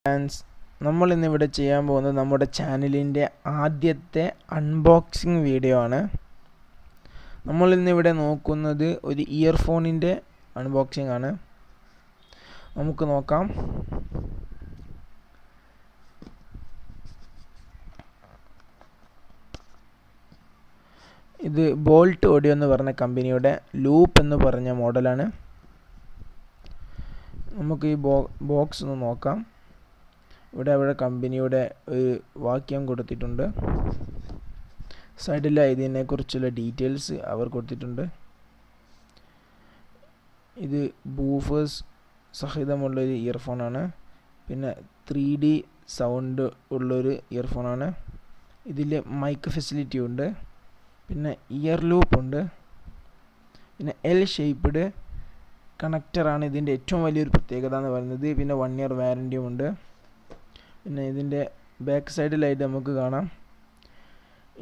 Friends, നമ്മൾ ഇന്നിവിടെ ചെയ്യാൻ പോകുന്നത് നമ്മുടെ ചാനലിൻ്റെ ആദ്യത്തെ അൺബോക്സിങ് വീഡിയോ ആണ്. നമ്മൾ ഇന്നിവിടെ നോക്കുന്നത് ഒരു ഇയർഫോണിൻ്റെ അൺബോക്സിങ് ആണ്. നമുക്ക് നോക്കാം. ഇത് ബോൾട്ട് ഓഡിയോ എന്ന് പറഞ്ഞ കമ്പനിയുടെ ലൂപ്പ് എന്ന് പറഞ്ഞ മോഡലാണ്. നമുക്ക് ഈ ബോക്സ് ഒന്ന് നോക്കാം. ഇവിടെ കമ്പനിയുടെ ഒരു വാക്യം കൊടുത്തിട്ടുണ്ട്. സൈഡിൽ ഇതിനെക്കുറിച്ചുള്ള ഡീറ്റെയിൽസ് അവർ കൊടുത്തിട്ടുണ്ട്. ഇത് ബൂഫേഴ്സ് സഹിതമുള്ളൊരു ഇയർഫോണാണ്. പിന്നെ 3D സൗണ്ട് ഉള്ളൊരു ഇയർഫോണാണ്. ഇതിൽ മൈക്ക് ഫെസിലിറ്റി ഉണ്ട്. പിന്നെ ഇയർ ലൂപ്പ് ഉണ്ട്. പിന്നെ എൽ ഷേപ്പ്ഡ് കണക്ടറാണ് ഇതിൻ്റെ ഏറ്റവും വലിയൊരു പ്രത്യേകത എന്ന് പറയുന്നത്. പിന്നെ 1 ഇയർ വാറൻറ്റിയും ഉണ്ട്. പിന്നെ ഇതിൻ്റെ ബാക്ക് സൈഡിലായിട്ട് നമുക്ക് കാണാം.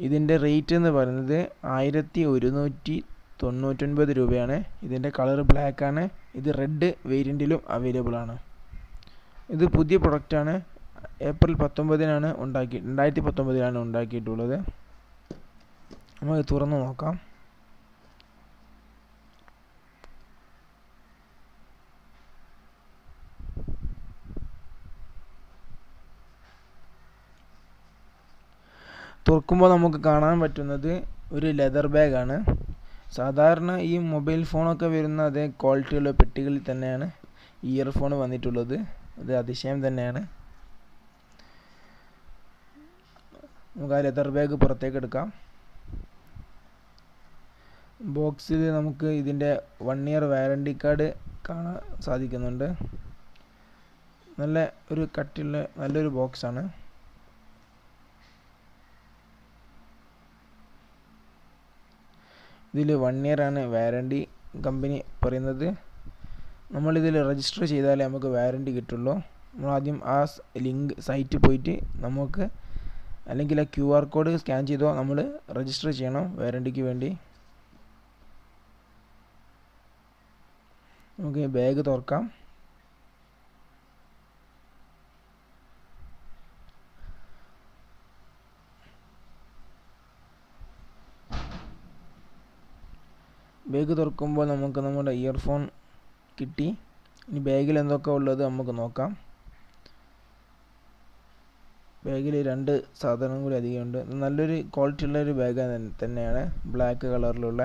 ഇതിൻ്റെ റേറ്റ് എന്ന് പറയുന്നത് 1199 രൂപയാണ്. ഇതിൻ്റെ കളർ ബ്ലാക്ക് ആണ്. ഇത് റെഡ് വേരിയൻറ്റിലും അവൈലബിൾ ആണ്. ഇത് പുതിയ പ്രൊഡക്റ്റാണ്. ഏപ്രിൽ 19-നാണ് 2019 ഉണ്ടാക്കിയിട്ടുള്ളത്. നമുക്ക് തുറന്ന് നോക്കാം. തുറക്കുമ്പോൾ നമുക്ക് കാണാൻ പറ്റുന്നത് ഒരു ലെതർ ബാഗാണ്. സാധാരണ ഈ മൊബൈൽ ഫോണൊക്കെ വരുന്ന അതേ ക്വാളിറ്റിയുള്ള പെട്ടികളിൽ തന്നെയാണ് ഇയർഫോൺ വന്നിട്ടുള്ളത്. അത് അതിശയം തന്നെയാണ്. നമുക്ക് ആ ലെതർ ബാഗ് പുറത്തേക്ക് എടുക്കാം. ബോക്സിൽ നമുക്ക് ഇതിൻ്റെ 1 ഇയർ വാറൻറ്റി കാർഡ് കാണാൻ സാധിക്കുന്നുണ്ട്. നല്ല ഒരു കട്ടിയുള്ള നല്ലൊരു ബോക്സാണ്. ഇതിൽ 1 ഇയർ ആണ് വാറൻറ്റി കമ്പനി പറയുന്നത്. നമ്മളിതിൽ രജിസ്റ്റർ ചെയ്താലേ നമുക്ക് വാറൻറ്റി കിട്ടുള്ളൂ. നമ്മൾ ആദ്യം ആ ലിങ്ക് സൈറ്റ് പോയിട്ട് നമുക്ക് അല്ലെങ്കിൽ ആ QR കോഡ് സ്കാൻ ചെയ്തോ നമ്മൾ രജിസ്റ്റർ ചെയ്യണം വാറൻറ്റിക്ക് വേണ്ടി. നമുക്ക് ബാഗ് തുറക്കാം. ബാഗ് തുറക്കുമ്പോൾ നമുക്ക് നമ്മുടെ ഇയർഫോൺ കിട്ടി. ഇനി ബാഗിൽ എന്തൊക്കെ ഉള്ളത് നമുക്ക് നോക്കാം. ബാഗിൽ 2 സാധനം കൂടി അധികമുണ്ട്. നല്ലൊരു ക്വാളിറ്റി ഉള്ളൊരു ബാഗ് തന്നെയാണ്. ബ്ലാക്ക് കളറിലുള്ള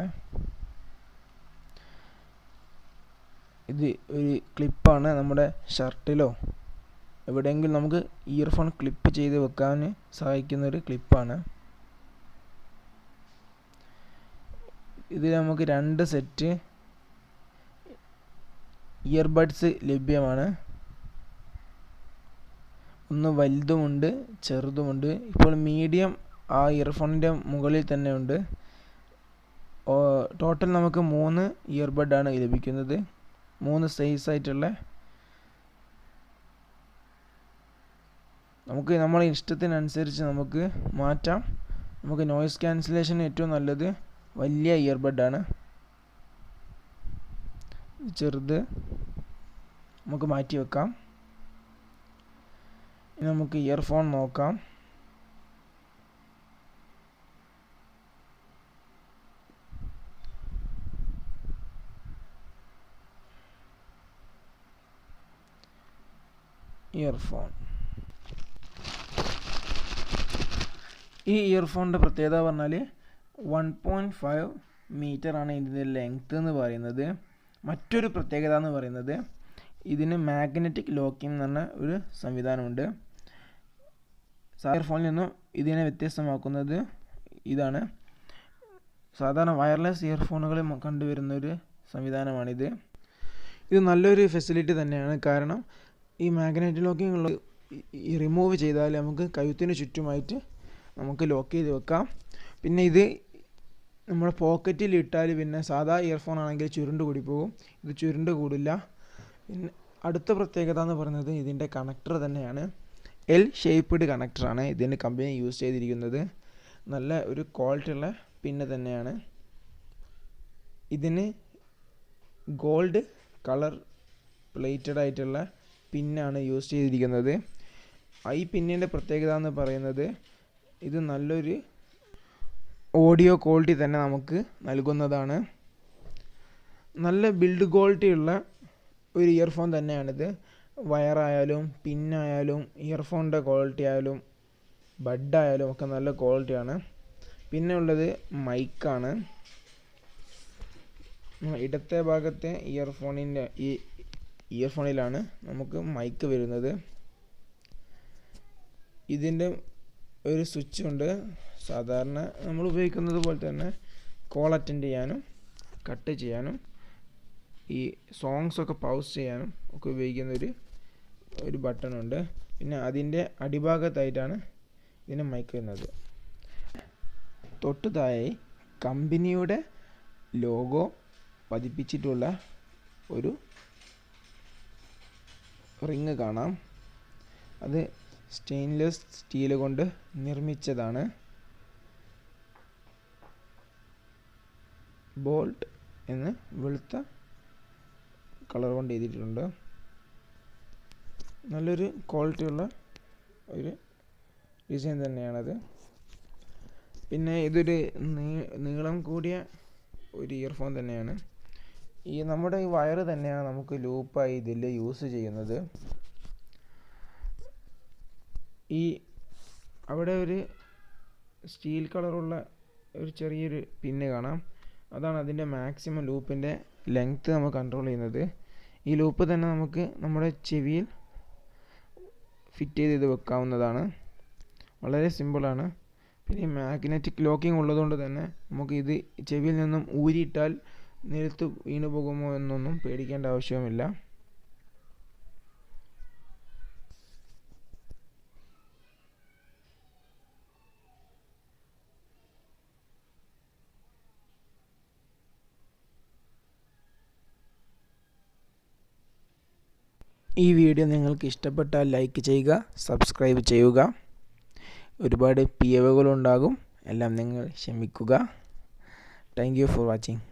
ഇത് ഒരു ക്ലിപ്പാണ്. നമ്മുടെ ഷർട്ടിലോ എവിടെയെങ്കിലും നമുക്ക് ഇയർഫോൺ ക്ലിപ്പ് ചെയ്ത് വെക്കാൻ സഹായിക്കുന്നൊരു ക്ലിപ്പാണ്. ഇതിൽ നമുക്ക് 2 സെറ്റ് ഇയർബഡ്സ് ലഭ്യമാണ്. ഒന്ന് വലുതുമുണ്ട് ചെറുതുമുണ്ട്. ഇപ്പോൾ മീഡിയം ആ ഇയർഫോണിൻ്റെ മുകളിൽ തന്നെ ഉണ്ട്. ടോട്ടൽ നമുക്ക് 3 ഇയർബഡാണ് ലഭിക്കുന്നത്. 3 സൈസ് ആയിട്ടുള്ള. നമുക്ക് നമ്മളെ ഇഷ്ടത്തിനനുസരിച്ച് നമുക്ക് മാറ്റാം. നമുക്ക് നോയ്സ് ക്യാൻസലേഷൻ ഏറ്റവും നല്ലത് വലിയ ഇയർബഡാണ്. ചെറുത് നമുക്ക് മാറ്റി വെക്കാം. ഇനി നമുക്ക് ഇയർഫോൺ നോക്കാം. ഇയർഫോൺ ഈ ഇയർഫോണിൻ്റെ പ്രത്യേകത പറഞ്ഞാൽ 1.5 മീറ്റർ ആണ് ഇതിൻ്റെ ലെങ്ത്ത് എന്ന് പറയുന്നത്. മറ്റൊരു പ്രത്യേകത എന്ന് പറയുന്നത് ഇതിന് മാഗ്നറ്റിക് ലോക്കിംഗ് എന്ന് പറഞ്ഞ ഒരു സംവിധാനമുണ്ട്. ഇയർഫോണിൽ നിന്നും ഇതിനെ വ്യത്യസ്തമാക്കുന്നത് ഇതാണ്. സാധാരണ വയർലെസ് ഇയർഫോണുകളിൽ കണ്ടുവരുന്നൊരു സംവിധാനമാണിത്. ഇത് നല്ലൊരു ഫെസിലിറ്റി തന്നെയാണ്. കാരണം ഈ മാഗ്നറ്റിക് ലോക്കിംഗ് ഉള്ള റിമൂവ് ചെയ്താൽ നമുക്ക് കഴുത്തിന് ചുറ്റുമായിട്ട് നമുക്ക് ലോക്ക് ചെയ്ത് വെക്കാം. പിന്നെ ഇത് നമ്മുടെ പോക്കറ്റിൽ ഇട്ടാൽ പിന്നെ സാധാ ഇയർഫോൺ ആണെങ്കിൽ ചുരുണ്ട് കൂടി പോകും. ഇത് ചുരുണ്ട് കൂടില്ല. പിന്നെ അടുത്ത പ്രത്യേകത എന്ന് പറയുന്നത് ഇതിൻ്റെ കണക്ടർ തന്നെയാണ്. എൽ ഷേപ്പ്ഡ് കണക്ടറാണ് ഇതിൻ്റെ കമ്പനി യൂസ് ചെയ്തിരിക്കുന്നത്. നല്ല ഒരു ക്വാളിറ്റി ഉള്ള പിന്ന് തന്നെയാണ്. ഇതിന് ഗോൾഡ് കളർ പ്ലേറ്റഡ് ആയിട്ടുള്ള പിന്നാണ് യൂസ് ചെയ്തിരിക്കുന്നത്. ഈ പിന്നിൻ്റെ പ്രത്യേകത എന്ന് പറയുന്നത് ഇത് നല്ലൊരു ഓഡിയോ ക്വാളിറ്റി തന്നെ നമുക്ക് നൽകുന്നതാണ്. നല്ല ബിൽഡ് ക്വാളിറ്റി ഉള്ള ഒരു ഇയർഫോൺ തന്നെയാണിത്. വയറായാലും പിന്നായാലും ഇയർഫോണിൻ്റെ ക്വാളിറ്റി ആയാലും ബഡായാലും ഒക്കെ നല്ല ക്വാളിറ്റിയാണ്. പിന്നെ ഉള്ളത് മൈക്കാണ്. ഇടത്തെ ഭാഗത്തെ ഇയർഫോണിലാണ് നമുക്ക് മൈക്ക് വരുന്നത്. ഇതിൻ്റെ ഒരു സ്വിച്ച് ഉണ്ട്. സാധാരണ നമ്മൾ ഉപയോഗിക്കുന്നത് പോലെ തന്നെ കോൾ അറ്റൻഡ് ചെയ്യാനും കട്ട് ചെയ്യാനും ഈ സോങ്സൊക്കെ പൗസ് ചെയ്യാനും ഒക്കെ ഉപയോഗിക്കുന്ന ഒരു ബട്ടണുണ്ട്. പിന്നെ അതിൻ്റെ അടിഭാഗത്തായിട്ടാണ് ഇതിന് മൈക്ക് വരുന്നത്. തൊട്ട് താഴെ കമ്പനിയുടെ ലോഗോ പതിപ്പിച്ചിട്ടുള്ള ഒരു റിങ് കാണാം. അത് സ്റ്റെയിൻലെസ് സ്റ്റീൽ കൊണ്ട് നിർമ്മിച്ചതാണ്. ബോൾട്ട് എന്ന് വെളുത്ത കളർ കൊണ്ട് എഴുതിയിട്ടുണ്ട്. നല്ലൊരു ക്വാളിറ്റിയുള്ള ഒരു ഡിസൈൻ തന്നെയാണത്. പിന്നെ ഇതൊരു നീളം കൂടിയ ഒരു ഇയർഫോൺ തന്നെയാണ്. നമ്മുടെ ഈ വയറ് തന്നെയാണ് നമുക്ക് ലൂപ്പായി ഇതിൽ യൂസ് ചെയ്യുന്നത്. അവിടെ ഒരു സ്റ്റീൽ കളറുള്ള ഒരു ചെറിയൊരു പിന്ന് കാണാം. അതാണ് അതിൻ്റെ മാക്സിമം ലൂപ്പിൻ്റെ ലെങ്ത്ത് നമ്മൾ കൺട്രോൾ ചെയ്യുന്നത്. ഈ ലൂപ്പ് തന്നെ നമുക്ക് നമ്മുടെ ചെവിയിൽ ഫിറ്റ് ചെയ്ത് വെക്കാവുന്നതാണ്. വളരെ സിമ്പിളാണ്. പിന്നെ മാഗ്നറ്റിക് ലോക്കിംഗ് ഉള്ളതുകൊണ്ട് തന്നെ നമുക്ക് ഇത് ചെവിയിൽ നിന്നും ഊരിയിട്ടാൽ നിലത്ത് വീണു പോകുമോ എന്നൊന്നും പേടിക്കേണ്ട ആവശ്യവുമില്ല. ഈ വീഡിയോ നിങ്ങൾക്ക് ഇഷ്ടപ്പെട്ടാൽ ലൈക്ക് ചെയ്യുക, സബ്സ്ക്രൈബ് ചെയ്യുക. ഒരുപാട് പിഴവുകളുണ്ടാകും, എല്ലാം നിങ്ങൾ ക്ഷമിക്കുക. Thank you for watching.